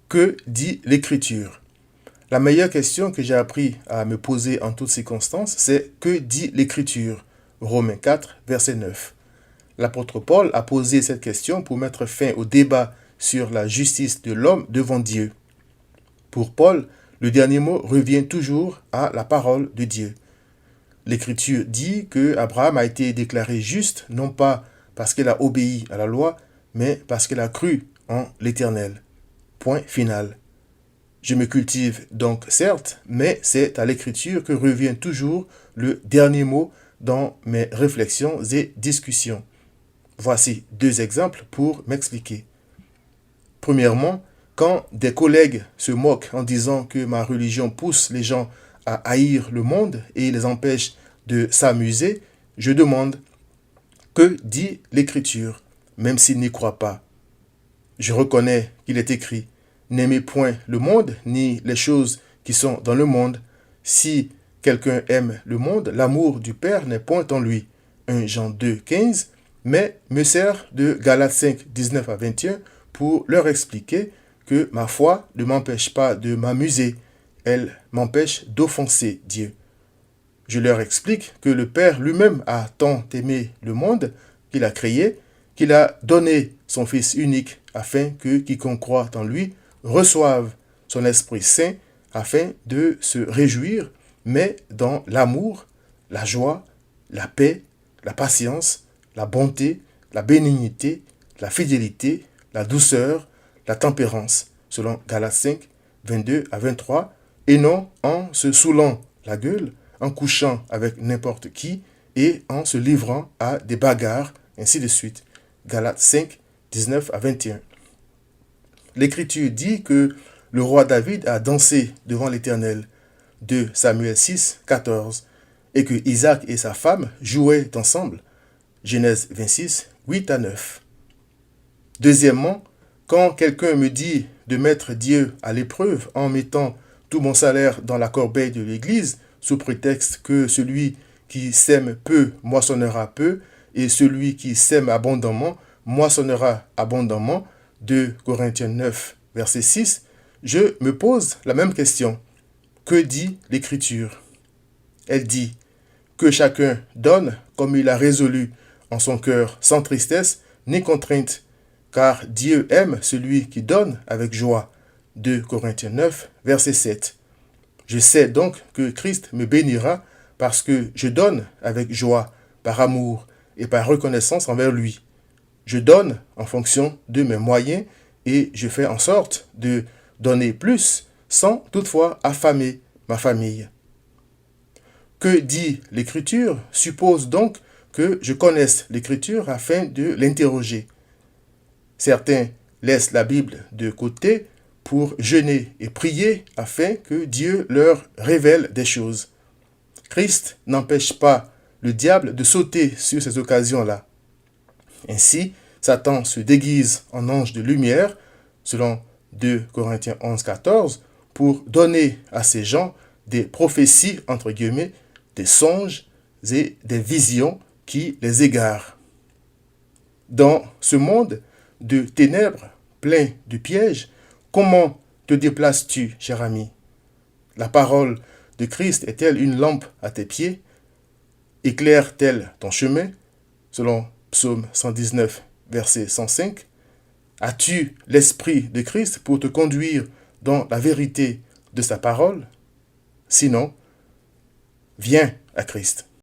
Que dit l'Écriture? La meilleure question que j'ai appris à me poser en toutes circonstances, c'est que dit l'Écriture? Romains 4, verset 9. L'apôtre Paul a posé cette question pour mettre fin au débat sur la justice de l'homme devant Dieu. Pour Paul, le dernier mot revient toujours à la parole de Dieu. L'Écriture dit que Abraham a été déclaré juste, non pas parce qu'il a obéi à la loi, mais parce qu'il a cru en l'Éternel. Point final. Je me cultive donc certes, mais c'est à l'Écriture que revient toujours le dernier mot dans mes réflexions et discussions. Voici 2 exemples pour m'expliquer. Premièrement, quand des collègues se moquent en disant que ma religion pousse les gens à haïr le monde et les empêche de s'amuser, je demande que dit l'Écriture, même s'ils n'y croient pas. Je reconnais qu'il est écrit « N'aimez point le monde, ni les choses qui sont dans le monde. Si quelqu'un aime le monde, l'amour du Père n'est point en lui. » 1 Jean 2, 15, mais me sert de Galates 5, 19 à 21 pour leur expliquer que ma foi ne m'empêche pas de m'amuser, elle m'empêche d'offenser Dieu. Je leur explique que le Père lui-même a tant aimé le monde qu'il a créé, qu'il a donné son Fils unique afin que quiconque croit en lui reçoive son Esprit Saint afin de se réjouir, mais dans l'amour, la joie, la paix, la patience, la bonté, la bénignité, la fidélité, la douceur, la tempérance, selon Galates 5, 22 à 23, et non en se saoulant la gueule, en couchant avec n'importe qui et en se livrant à des bagarres, ainsi de suite. Galates 5, 19 à 21. L'Écriture dit que le roi David a dansé devant l'Éternel, 2 Samuel 6, 14, et que Isaac et sa femme jouaient ensemble, Genèse 26, 8 à 9. Deuxièmement, quand quelqu'un me dit de mettre Dieu à l'épreuve en mettant tout mon salaire dans la corbeille de l'Église, sous prétexte que celui qui sème peu moissonnera peu, et celui qui sème abondamment moissonnera abondamment, 2 Corinthiens 9, verset 6, je me pose la même question. Que dit l'Écriture? Elle dit que chacun donne comme il a résolu en son cœur, sans tristesse ni contrainte, car Dieu aime celui qui donne avec joie. 2 Corinthiens 9, verset 7. Je sais donc que Christ me bénira parce que je donne avec joie, par amour et par reconnaissance envers lui. Je donne en fonction de mes moyens et je fais en sorte de donner plus sans toutefois affamer ma famille. Que dit l'Écriture suppose donc que je connaisse l'Écriture afin de l'interroger. Certains laissent la Bible de côté pour jeûner et prier afin que Dieu leur révèle des choses. Christ n'empêche pas le diable de sauter sur ces occasions-là. Ainsi, Satan se déguise en ange de lumière, selon 2 Corinthiens 11, 14, pour donner à ces gens des prophéties, entre guillemets, des songes et des visions qui les égarent. Dans ce monde de ténèbres plein de pièges, comment te déplaces-tu, cher ami? La parole de Christ est-elle une lampe à tes pieds? Éclaire-t-elle ton chemin? Selon Psaume 119, verset 105. As-tu l'Esprit de Christ pour te conduire dans la vérité de sa parole? Sinon, viens à Christ.